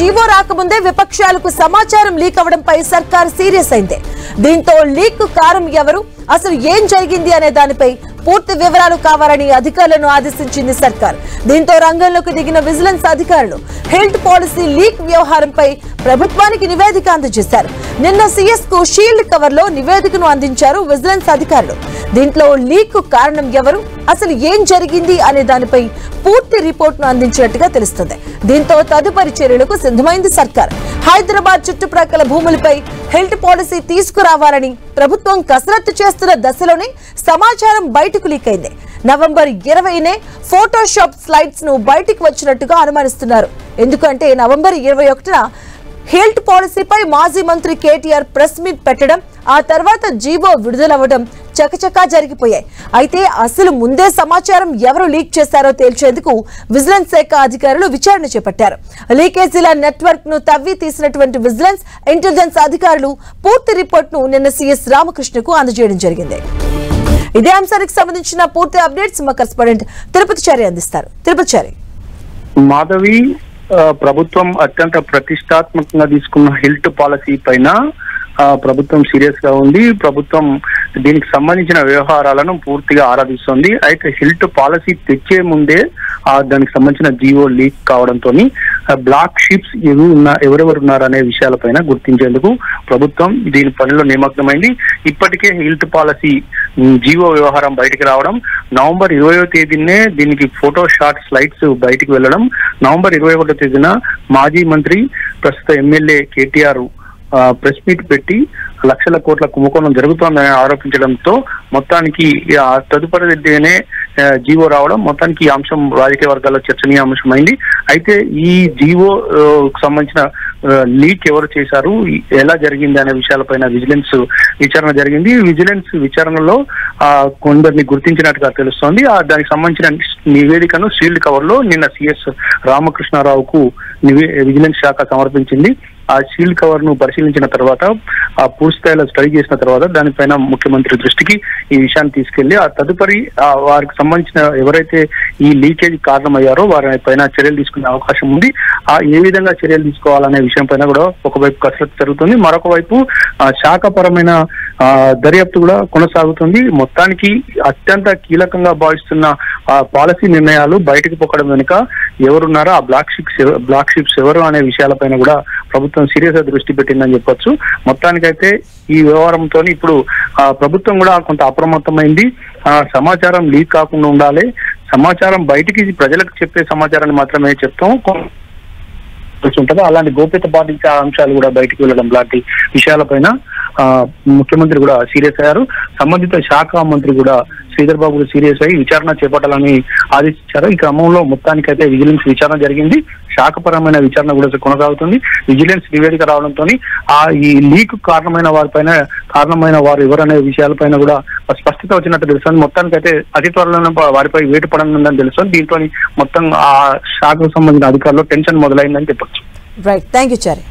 GO రాకముందే విపక్షాలకు సమాచారం leak అవడంపై సర్కార్ సీరియస్ అయింది. దీంతో లీక్ కారణం ఎవరు, అసలు ఏం జరిగింది అనే దానిపై పూర్తి వివరాలు కావాలని అధికారులను ఆదేశించింది సర్కార్. దీంతో రంగంలోకి దిగిన విజిలెన్స్ అధికారులు హెల్త్ పాలసీ లీక్ వ్యవహారంపై ప్రభుత్వానికి నివేదిక అందజేశారు. నిన్న సీఎస్ కు షీల్డ్ కవర్ లో నివేదికను అందించారు విజిలెన్స్ అధికారులు. దీంట్లో లీక్ కారణం ఎవరు, అసలు ఏం జరిగింది అనే దానిపై పూర్తి రిపోర్ట్ ను అందించినట్టుగా తెలుస్తుంది. దీంతో తదుపరి చర్యలకు సిద్ధమైంది సర్కార్. హైదరాబాద్ చుట్టుప్రక్కల భూములపై హెల్త్ పాలసీ తీసుకురావాలని ప్రభుత్వం కసరత్తు చేస్తున్న దశలోనే సమాచారం బయటకు లీక్ అయింది. నవంబర్ 20నే ఫోటోషాప్ స్లైడ్స్ ను బయటకు వచ్చినట్టుగా అనుమానిస్తున్నారు. ఎందుకంటే నవంబర్ 21న హెల్త్ పాలసీపై మాజీ మంత్రి కేటీఆర్ ప్రెస్ మీట్ పెట్టడం, ఆ తర్వాత జీవో విడుదలవ్వడం చకచకా జరిగిపోయాయి. అయితే అసలు ముందే సమాచారం ఎవరు లీక్ చేశారో తేల్చేందుకు విజిలెన్స్ శాఖ అధికారులు విచారణ చేపట్టారు. లీకేజీల నెట్వర్క్ ను తవ్వి తీసినటువంటి విజిలెన్స్ ఇంటెలిజెన్స్ అధికారులు పూర్తి రిపోర్ట్ ను నిన్న సీఎస్ రామకృష్ణకు అందజేయడం జరిగింది. ఇదే అంశానికి సంబంధించిన పూర్తి అప్డేట్స్ మా కరెస్పాండెంట్ తిరుపతి చారి అందిస్తారు. తిరుపతి చారి. మాధవి, ప్రభుత్వం అత్యంత ప్రతిష్టాత్మకంగా తీసుకున్న హెల్త్ పాలసీ పైన ప్రభుత్వం సీరియస్ గా ఉంది. ప్రభుత్వం దీనికి సంబంధించిన వ్యవహారాలను పూర్తిగా ఆరాధిస్తోంది. అయితే హెల్త్ పాలసీ తెచ్చే ముందే దానికి సంబంధించిన జీవో లీక్ కావడంతో బ్లాక్ షిప్స్ ఎవరెవరు ఉన్నారనే విషయాలపైన గుర్తించేందుకు ప్రభుత్వం దీని పనిలో నిమగ్నమైంది. ఇప్పటికే హెల్త్ పాలసీ జీవో వ్యవహారం బయటికి రావడం, నవంబర్ 20వ తేదీనే దీనికి ఫోటో షాట్ స్లైడ్స్ బయటికి వెళ్లడం, నవంబర్ 21వ తేదీన మాజీ మంత్రి ప్రస్తుత ఎమ్మెల్యే కేటీఆర్ ప్రెస్ మీట్ పెట్టి లక్షల కోట్ల కుంభకోణం జరుగుతోందని ఆరోపించడంతో మొత్తానికి తదుపరినే జీవో రావడం, మొత్తానికి ఈ అంశం రాజకీయ వర్గాల్లో చర్చనీయాంశమైంది. అయితే ఈ జీవో సంబంధించిన లీక్ ఎవరు చేశారు, ఎలా జరిగింది అనే విషయాలపైన విజిలెన్స్ విచారణ జరిగింది. విజిలెన్స్ విచారణలో కొందరిని గుర్తించినట్టుగా తెలుస్తోంది. దానికి సంబంధించిన నివేదికను షీల్డ్ కవర్ లో నిన్న సిఎస్ రామకృష్ణారావుకు విజిలెన్స్ శాఖ సమర్పించింది. ఆ షీల్డ్ కవర్ ను పరిశీలించిన తర్వాత, ఆ పూర్తి స్థాయిలో స్టడీ చేసిన తర్వాత దానిపైన ముఖ్యమంత్రి దృష్టికి ఈ విషయాన్ని తీసుకెళ్లి ఆ తదుపరి వారికి సంబంధించిన ఎవరైతే ఈ లీకేజ్ కారణమయ్యారో వారి పైన చర్యలు తీసుకునే అవకాశం ఉంది. ఏ విధంగా చర్యలు తీసుకోవాలనే విషయం పైన కూడా ఒకవైపు కసరత్తు జరుగుతుంది, మరొక వైపు శాఖపరమైన దర్యాప్తు కూడా కొనసాగుతుంది. మొత్తానికి అత్యంత కీలకంగా భావిస్తున్న పాలసీ నిర్ణయాలు బయటకు పొక్కడం వెనుక ఎవరున్నారో, ఆ బ్లాక్ షిప్స్ ఎవరు అనే విషయాలపైన కూడా ప్రభుత్వం సీరియస్ గా దృష్టి పెట్టిందని చెప్పొచ్చు. మొత్తానికైతే ఈ వ్యవహారంతో ఇప్పుడు ప్రభుత్వం కూడా కొంత అప్రమత్తమైంది. సమాచారం లీక్ కాకుండా ఉండాలి, సమాచారం బయటికి ప్రజలకు చెప్పే సమాచారాన్ని మాత్రమే చెప్తాం ఉంటుందో అలాంటి గోప్యత పాటించే అంశాలు కూడా బయటకు వెళ్ళడం లాంటి విషయాలపైన ముఖ్యమంత్రి కూడా సీరియస్ అయ్యారు. సంబంధిత శాఖ మంత్రి కూడా శ్రీధర్ బాబు సీరియస్ అయ్యి విచారణ చేపట్టాలని ఆదేశించారు. ఈ క్రమంలో మొత్తానికైతే విజిలెన్స్ విచారణ జరిగింది, శాఖపరమైన విచారణ కూడా కొనసాగుతుంది. విజిలెన్స్ నివేదిక రావడంతో ఈ లీక్ కారణమైన వారు ఎవరనే విషయాలపైన కూడా స్పష్టత వచ్చినట్టు తెలుస్తుంది. మొత్తానికైతే అతి త్వరలోనే వారిపై వేటు పడనుందని తెలుస్తుంది. దీంతో మొత్తం ఆ శాఖకు సంబంధించిన అధికారులు టెన్షన్ మొదలైందని చెప్పొచ్చు. Right, thank you Chari.